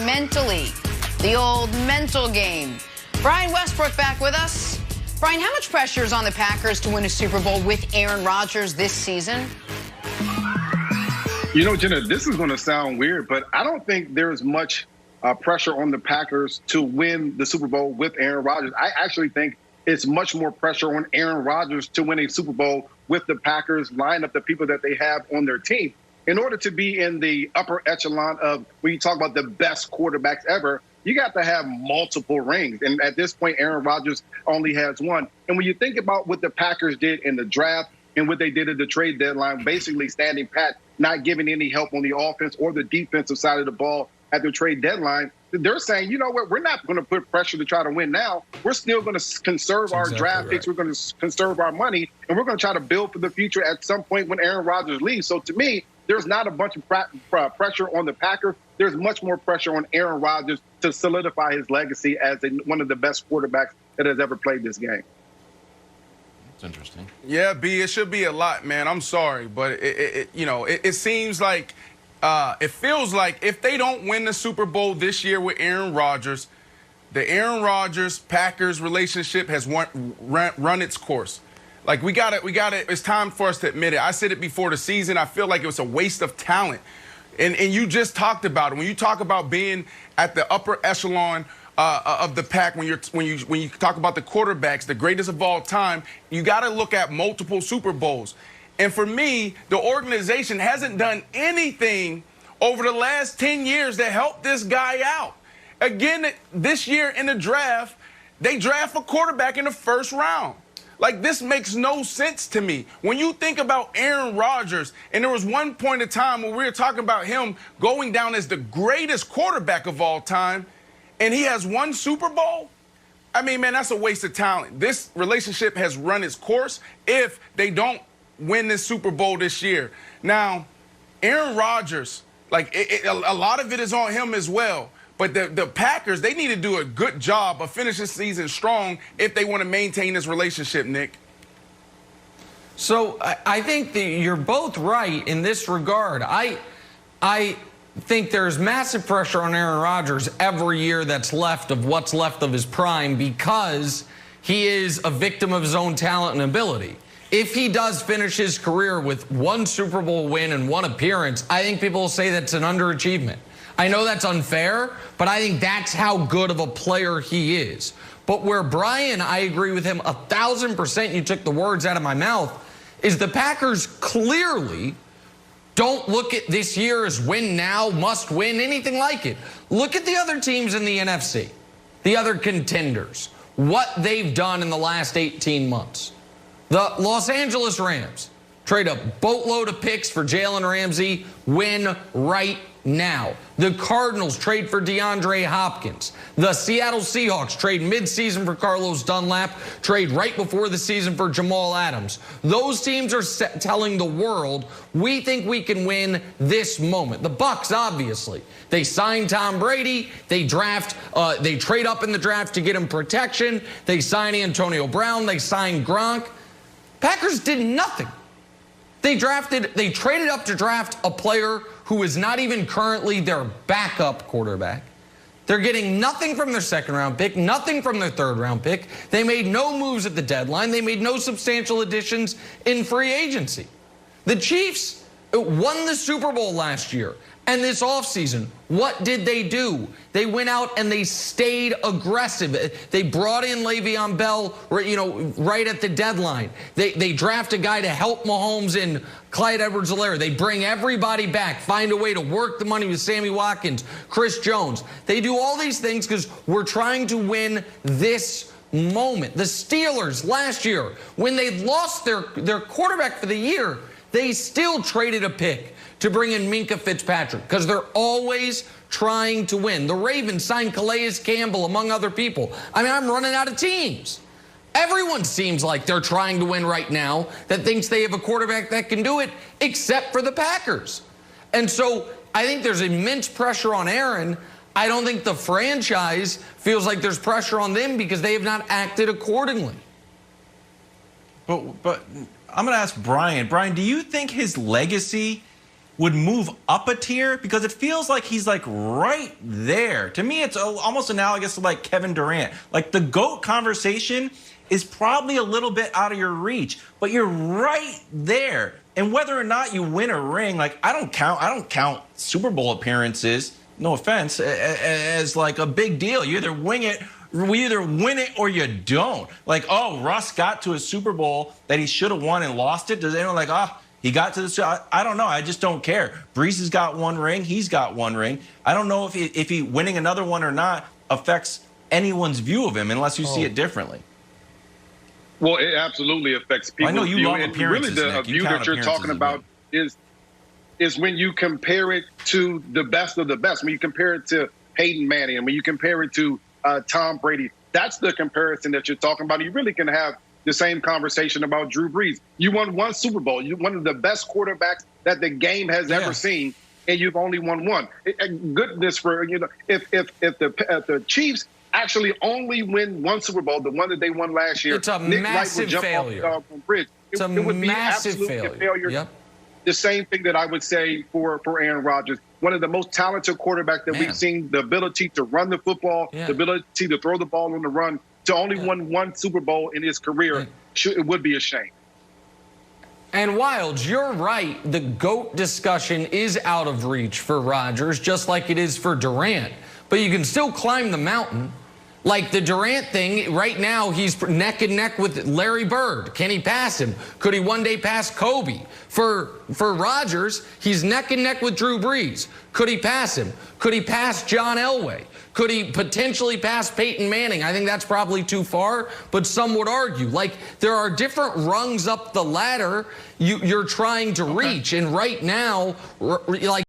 mentally. The old mental game. Brian Westbrook back with us. Brian, how much pressure is on the Packers to win a Super Bowl with Aaron Rodgers this season? You know, Jenna, this is going to sound weird, but I don't think there's much pressure on the Packers to win the Super Bowl with Aaron Rodgers. I actually think it's much more pressure on Aaron Rodgers to win a Super Bowl with the Packers lineup, the people that they have on their team. In order to be in the upper echelon of when you talk about the best quarterbacks ever, you got to have multiple rings. And at this point, Aaron Rodgers only has one. And when you think about what the Packers did in the draft and what they did at the trade deadline, basically standing pat, not giving any help on the offense or the defensive side of the ball at the trade deadline, they're saying, you know what, we're not going to put pressure to try to win now. We're still going to conserve our draft picks. We're going to conserve our money, and we're going to try to build for the future at some point when Aaron Rodgers leaves. So to me, there's not a bunch of pressure on the Packers. There's much more pressure on Aaron Rodgers to solidify his legacy as one of the best quarterbacks that has ever played this game. That's interesting. Yeah, B, it should be a lot, man. I'm sorry, but it seems like it feels like if they don't win the Super Bowl this year with Aaron Rodgers, the Aaron Rodgers-Packers relationship has run its course. Like, we got it. It's time for us to admit it. I said it before the season. I feel like it was a waste of talent. And you just talked about it. When you talk about being at the upper echelon of the pack, when you talk about the quarterbacks, the greatest of all time, you got to look at multiple Super Bowls. And for me, the organization hasn't done anything over the last 10 years to help this guy out. Again, this year in the draft, they draft a quarterback in the first round. Like, this makes no sense to me. When you think about Aaron Rodgers, and there was one point in time where we were talking about him going down as the greatest quarterback of all time, and he has one Super Bowl, I mean, man, that's a waste of talent. This relationship has run its course if they don't win this Super Bowl this year. Now, Aaron Rodgers, like, a lot of it is on him as well. But the Packers, they need to do a good job of finishing the season strong if they want to maintain this relationship, Nick. So I think that you're both right in this regard. I think there's massive pressure on Aaron Rodgers every year that's left of what's left of his prime because he is a victim of his own talent and ability. If he does finish his career with one Super Bowl win and one appearance, I think people will say that's an underachievement. I know that's unfair, but I think that's how good of a player he is. But where Brian, I agree with him 1,000%, you took the words out of my mouth, is the Packers clearly don't look at this year as win now, must win, anything like it. Look at the other teams in the NFC, the other contenders, what they've done in the last 18 months. The Los Angeles Rams trade a boatload of picks for Jalen Ramsey, win right now. The Cardinals trade for DeAndre Hopkins. The Seattle Seahawks trade midseason for Carlos Dunlap, trade right before the season for Jamal Adams. Those teams are telling the world, we think we can win this moment. The Bucs, obviously. They sign Tom Brady. They trade up in the draft to get him protection. They sign Antonio Brown. They sign Gronk. Packers did nothing. They traded up to draft a player who is not even currently their backup quarterback. They're getting nothing from their second-round pick, nothing from their third-round pick. They made no moves at the deadline. They made no substantial additions in free agency. The Chiefs won the Super Bowl last year. And this offseason, what did they do? They went out and they stayed aggressive. They brought in Le'Veon Bell, right at the deadline. They draft a guy to help Mahomes and Clyde Edwards-Helaire. They bring everybody back, find a way to work the money with Sammy Watkins, Chris Jones. They do all these things because we're trying to win this moment. The Steelers last year, when they lost their quarterback for the year, they still traded a pick to bring in Minkah Fitzpatrick because they're always trying to win. The Ravens signed Calais Campbell, among other people. I mean, I'm running out of teams. Everyone seems like they're trying to win right now that thinks they have a quarterback that can do it, except for the Packers. And so I think there's immense pressure on Aaron. I don't think the franchise feels like there's pressure on them because they have not acted accordingly. But I'm going to ask Brian. Brian, do you think his legacy would move up a tier because it feels like he's like right there. To me, it's almost analogous to like Kevin Durant. Like the GOAT conversation is probably a little bit out of your reach, but you're right there. And whether or not you win a ring, like I don't count Super Bowl appearances, no offense, as like a big deal. You either win it or you don't. Like, oh, Russ got to a Super Bowl that he should have won and lost it. Does anyone like, oh, he got to the, I don't know. I just don't care. Brees has got one ring. He's got one ring. I don't know if he winning another one or not affects anyone's view of him unless you see it differently. Well, it absolutely affects people. I know you love and appearances, really the view that you're talking about is when you compare it to the best of the best. When you compare it to Peyton Manning, and when you compare it to Tom Brady, that's the comparison that you're talking about. You really can have the same conversation about Drew Brees. You won one Super Bowl. You're one of the best quarterbacks that the game has ever seen, and you've only won one. Goodness for, you know, if the Chiefs actually only win one Super Bowl, the one that they won last year, it's a Nick massive Wright would failure. jump off the bridge. It's a it would be massive absolutely failure. A failure. Yep. The same thing that I would say for Aaron Rodgers, one of the most talented quarterbacks that we've seen, the ability to run the football, the ability to throw the ball on the run, to only win one Super Bowl in his career, it would be a shame. And Wilds, you're right. The GOAT discussion is out of reach for Rodgers, just like it is for Durant. But you can still climb the mountain. Like the Durant thing, right now he's neck and neck with Larry Bird. Can he pass him? Could he one day pass Kobe? For Rodgers, he's neck and neck with Drew Brees. Could he pass him? Could he pass John Elway? Could he potentially pass Peyton Manning? I think that's probably too far, but some would argue. Like, there are different rungs up the ladder you're trying to reach. And right now, like,